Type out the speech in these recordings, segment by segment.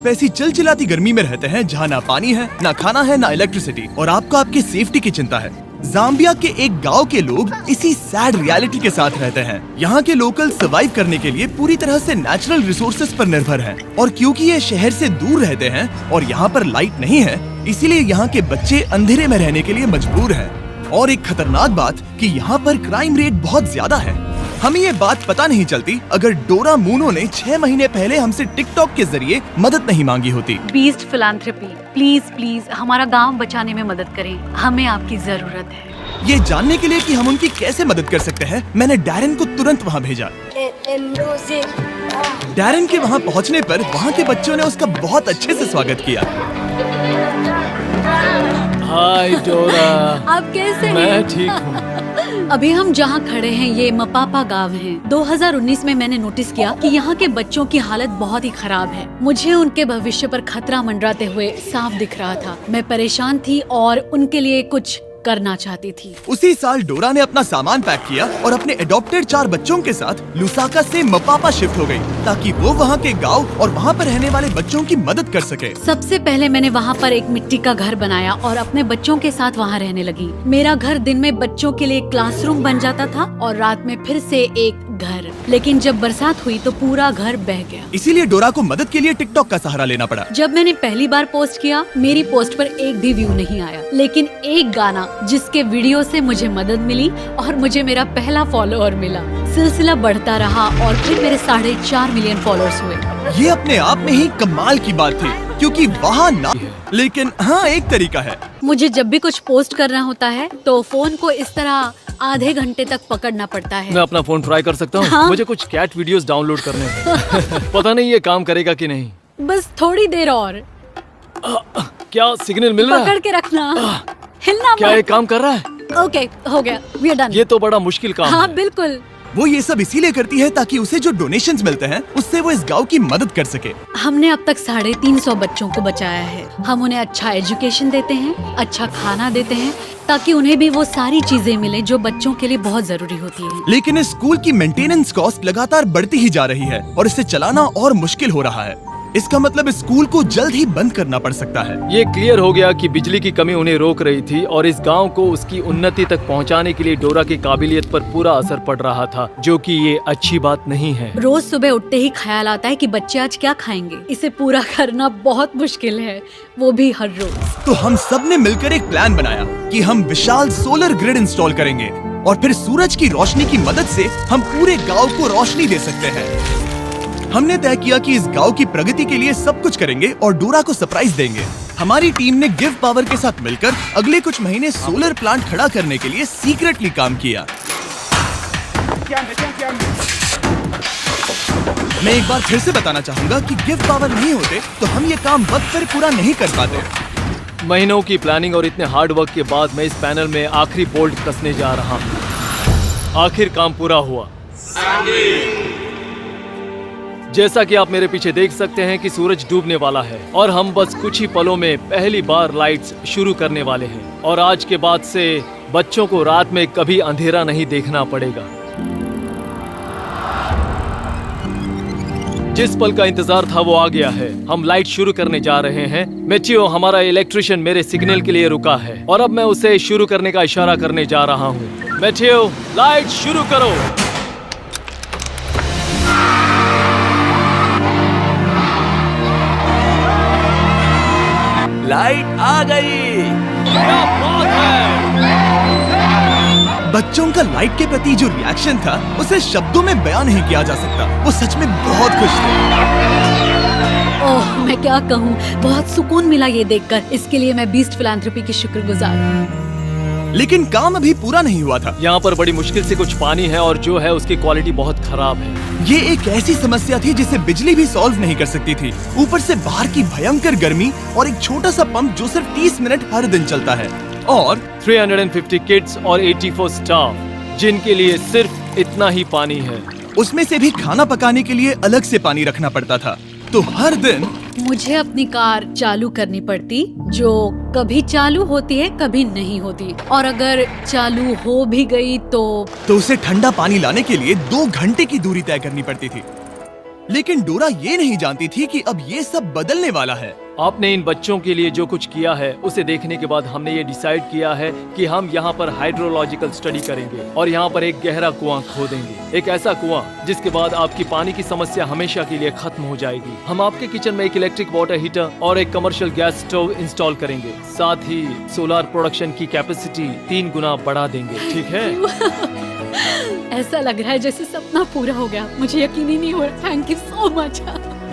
वैसी चिलचिलाती गर्मी में रहते हैं जहाँ ना पानी है, ना खाना है, ना इलेक्ट्रिसिटी, और आपको आपकी सेफ्टी की चिंता है। जाम्बिया के एक गांव के लोग इसी सैड रियलिटी के साथ रहते हैं। यहाँ के लोकल सर्वाइव करने के लिए पूरी तरह से नेचुरल रिसोर्सेज पर निर्भर हैं। और क्योंकि ये शहर से दूर रहते हैं और यहाँ पर लाइट नहीं है, इसीलिए यहाँ के बच्चे अंधेरे में रहने के लिए मजबूर हैं। और एक खतरनाक बात कि यहाँ पर क्राइम रेट बहुत ज्यादा है। हमें ये बात पता नहीं चलती अगर डोरा मूनो ने 6 महीने पहले हमसे टिकटॉक के जरिए मदद नहीं मांगी होती। बीस्ट फिलैंथ्रोपी, प्लीज प्लीज हमारा गांव बचाने में मदद करें, हमें आपकी जरूरत है। ये जानने के लिए कि हम उनकी कैसे मदद कर सकते हैं, मैंने डैरन को तुरंत वहाँ भेजा। डैरन के वहाँ पहुँचने पर वहाँ के बच्चों ने उसका बहुत अच्छे से स्वागत किया। हाय डोरा, आप कैसे हैं? मैं ठीक हूँ। अभी हम जहाँ खड़े हैं ये मपापा गांव है। 2019 में मैंने नोटिस किया कि यहाँ के बच्चों की हालत बहुत ही खराब है। मुझे उनके भविष्य पर खतरा मंडराते हुए साफ दिख रहा था। मैं परेशान थी और उनके लिए कुछ करना चाहती थी। उसी साल डोरा ने अपना सामान पैक किया और अपने एडॉप्टेड 4 बच्चों के साथ लुसाका से मपापा शिफ्ट हो गई, ताकि वो वहाँ के गांव और वहाँ पर रहने वाले बच्चों की मदद कर सके। सबसे पहले मैंने वहाँ पर एक मिट्टी का घर बनाया और अपने बच्चों के साथ वहाँ रहने लगी। मेरा घर दिन में बच्चों के लिए क्लासरूम बन जाता था और रात में फिर से एक घर। लेकिन जब बरसात हुई तो पूरा घर बह गया। इसीलिए डोरा को मदद के लिए टिकटॉक का सहारा लेना पड़ा। जब मैंने पहली बार पोस्ट किया, मेरी पोस्ट पर एक भी व्यू नहीं आया, लेकिन एक गाना जिसके वीडियो से मुझे मदद मिली और मुझे मेरा पहला फॉलोअर मिला। सिलसिला बढ़ता रहा और फिर मेरे 4.5 मिलियन फॉलोअर्स हुए। ये अपने आप में ही कमाल की बात थी, क्योंकि वहाँ ना, लेकिन हाँ एक तरीका है। मुझे जब भी कुछ पोस्ट करना होता है तो फोन को इस तरह आधे घंटे तक पकड़ना पड़ता है। मैं अपना फोन ट्राई कर सकता हूँ? हाँ? मुझे कुछ कैट वीडियोस डाउनलोड करने हैं। पता नहीं ये काम करेगा कि नहीं। बस थोड़ी देर और। क्या सिग्नल मिल रहा पकड़ है? के रखना, हिलना क्या मत। ये काम कर रहा है? ओके, हो गया, वी आर डन। ये तो बड़ा मुश्किल काम हाँ है। बिल्कुल। वो ये सब इसीलिए करती है ताकि उसे जो डोनेशंस मिलते हैं उससे वो इस गांव की मदद कर सके। हमने अब तक 350 बच्चों को बचाया है। हम उन्हें अच्छा एजुकेशन देते हैं, अच्छा खाना देते हैं, ताकि उन्हें भी वो सारी चीजें मिले जो बच्चों के लिए बहुत जरूरी होती है। लेकिन इस स्कूल की मेंटेनेंस कॉस्ट लगातार बढ़ती ही जा रही है और इसे चलाना और मुश्किल हो रहा है। इसका मतलब इस स्कूल को जल्द ही बंद करना पड़ सकता है। ये क्लियर हो गया कि बिजली की कमी उन्हें रोक रही थी और इस गांव को उसकी उन्नति तक पहुंचाने के लिए डोरा की काबिलियत पर पूरा असर पड़ रहा था, जो कि ये अच्छी बात नहीं है। रोज सुबह उठते ही ख्याल आता है कि बच्चे आज क्या खाएंगे। इसे पूरा करना बहुत मुश्किल है, वो भी हर रोज। तो हम सब ने मिलकर एक प्लान बनाया कि हम विशाल सोलर ग्रिड इंस्टॉल करेंगे और फिर सूरज की रोशनी की मदद से हम पूरे गाँव को रोशनी दे सकते हैं। हमने तय किया कि इस गांव की प्रगति के लिए सब कुछ करेंगे और डोरा को सरप्राइज देंगे। हमारी टीम ने गिव पावर के साथ मिलकर अगले कुछ महीने सोलर प्लांट खड़ा करने के लिए सीक्रेटली काम किया। मैं एक बार फिर से बताना चाहूंगा कि गिव पावर नहीं होते तो हम ये काम वक्त पर पूरा नहीं कर पाते। महीनों की प्लानिंग और इतने हार्ड वर्क के बाद मैं इस पैनल में आखिरी बोल्ट कसने जा रहा हूँ। आखिर काम पूरा हुआ। जैसा कि आप मेरे पीछे देख सकते हैं कि सूरज डूबने वाला है और हम बस कुछ ही पलों में पहली बार लाइट्स शुरू करने वाले हैं। और आज के बाद से बच्चों को रात में कभी अंधेरा नहीं देखना पड़ेगा। जिस पल का इंतजार था वो आ गया है। हम लाइट शुरू करने जा रहे हैं। मैथियो, हमारा इलेक्ट्रिशियन, मेरे सिग्नल के लिए रुका है और अब मैं उसे शुरू करने का इशारा करने जा रहा हूँ। मैथियो, लाइट शुरू करो। लाइट आ गई। क्या बात है! बच्चों का लाइट के प्रति जो रिएक्शन था उसे शब्दों में बयान नहीं किया जा सकता। वो सच में बहुत खुश थे। ओह, मैं क्या कहूँ, बहुत सुकून मिला ये देखकर। इसके लिए मैं बीस्ट फिलैंथ्रोपी की शुक्रगुजार हूँ। लेकिन काम अभी पूरा नहीं हुआ था। यहाँ पर बड़ी मुश्किल से कुछ पानी है और जो है उसकी क्वालिटी बहुत खराब है। ये एक ऐसी समस्या थी जिसे बिजली भी सॉल्व नहीं कर सकती थी। ऊपर से बाहर की भयंकर गर्मी और एक छोटा सा पंप जो सिर्फ 30 मिनट हर दिन चलता है और 350 किड्स और 84 स्टाफ जिनके लिए सिर्फ इतना ही पानी है। उसमें से भी खाना पकाने के लिए अलग से पानी रखना पड़ता था। तो हर दिन मुझे अपनी कार चालू करनी पड़ती, जो कभी चालू होती है कभी नहीं होती, और अगर चालू हो भी गई तो उसे ठंडा पानी लाने के लिए 2 घंटे की दूरी तय करनी पड़ती थी। लेकिन डोरा ये नहीं जानती थी कि अब ये सब बदलने वाला है। आपने इन बच्चों के लिए जो कुछ किया है उसे देखने के बाद हमने ये डिसाइड किया है कि हम यहाँ पर हाइड्रोलॉजिकल स्टडी करेंगे और यहाँ पर एक गहरा कुआं खोदेंगे, एक ऐसा कुआं जिसके बाद आपकी पानी की समस्या हमेशा के लिए खत्म हो जाएगी। हम आपके किचन में एक इलेक्ट्रिक वाटर हीटर और एक कमर्शियल गैस स्टोव इंस्टॉल करेंगे, साथ ही सोलर प्रोडक्शन की कैपेसिटी 3 गुना बढ़ा देंगे। ठीक है? ऐसा लग रहा है जैसे सपना पूरा हो गया, मुझे यकीन ही नहीं हो रहा। Thank you so much.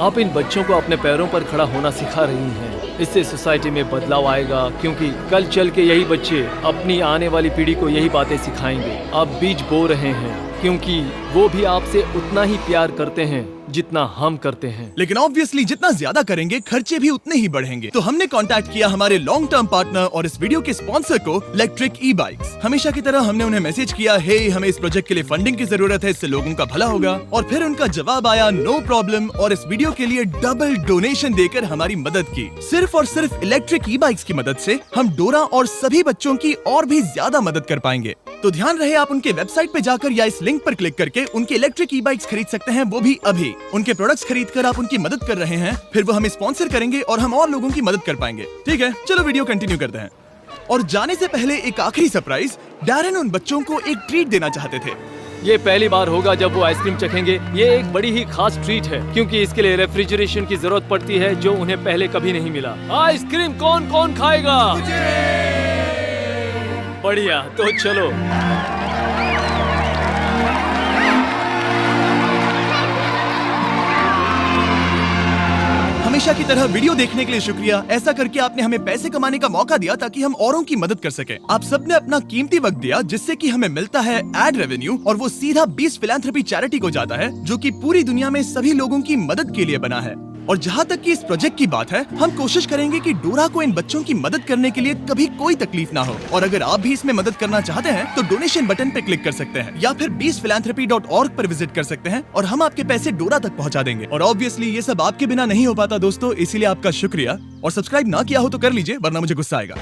आप इन बच्चों को अपने पैरों पर खड़ा होना सिखा रही हैं। इससे सोसाइटी में बदलाव आएगा, क्योंकि कल चल के यही बच्चे अपनी आने वाली पीढ़ी को यही बातें सिखाएंगे। आप बीज बो रहे हैं क्योंकि वो भी आपसे उतना ही प्यार करते हैं जितना हम करते हैं। लेकिन ऑब्वियसली जितना ज्यादा करेंगे खर्चे भी उतने ही बढ़ेंगे। तो हमने कांटेक्ट किया हमारे लॉन्ग टर्म पार्टनर और इस वीडियो के स्पॉन्सर को, इलेक्ट्रिक ई बाइक्स। हमेशा की तरह हमने उन्हें मैसेज किया, हे हमें इस प्रोजेक्ट के लिए फंडिंग की जरूरत है, इससे लोगों का भला होगा। और फिर उनका जवाब आया, नो प्रॉब्लम, और इस वीडियो के लिए डबल डोनेशन देकर हमारी मदद की। सिर्फ और सिर्फ इलेक्ट्रिक ई बाइक्स की मदद से हम डोरा और सभी बच्चों की और भी ज्यादा मदद कर पाएंगे। तो ध्यान रहे, आप उनके वेबसाइट पे जाकर या इस लिंक पर क्लिक करके उनके इलेक्ट्रिक ई बाइक्स खरीद सकते हैं, वो भी अभी। उनके प्रोडक्ट्स खरीदकर आप उनकी मदद कर रहे हैं, फिर वो हमें स्पॉन्सर करेंगे और हम और लोगों की मदद कर पाएंगे। ठीक है, चलो वीडियो कंटिन्यू करते हैं। और जाने से पहले एक आखिरी सरप्राइज, डैरेन उन बच्चों को एक ट्रीट देना चाहते थे। ये पहली बार होगा जब वो आइसक्रीम चखेंगे। ये एक बड़ी ही खास ट्रीट है, क्योंकि इसके लिए रेफ्रिजरेशन की जरूरत पड़ती है, जो उन्हें पहले कभी नहीं मिला। आइसक्रीम कौन कौन खाएगा? बढ़िया, तो चलो। हमेशा की तरह वीडियो देखने के लिए शुक्रिया। ऐसा करके आपने हमें पैसे कमाने का मौका दिया ताकि हम औरों की मदद कर सके। आप सबने अपना कीमती वक्त दिया, जिससे कि हमें मिलता है एड रेवेन्यू, और वो सीधा 20 फिलैंथ्रोपी चैरिटी को जाता है, जो कि पूरी दुनिया में सभी लोगों की मदद के लिए बना है। और जहाँ तक कि इस प्रोजेक्ट की बात है, हम कोशिश करेंगे कि डोरा को इन बच्चों की मदद करने के लिए कभी कोई तकलीफ ना हो। और अगर आप भी इसमें मदद करना चाहते हैं तो डोनेशन बटन पे क्लिक कर सकते हैं, या फिर 20philanthropy.org पर विजिट कर सकते हैं और हम आपके पैसे डोरा तक पहुँचा देंगे। और ऑब्वियसली ये सब आपके बिना नहीं हो पाता दोस्तों, इसीलिए आपका शुक्रिया। और सब्सक्राइब ना किया हो तो कर लीजिए, वरना मुझे गुस्सा आएगा।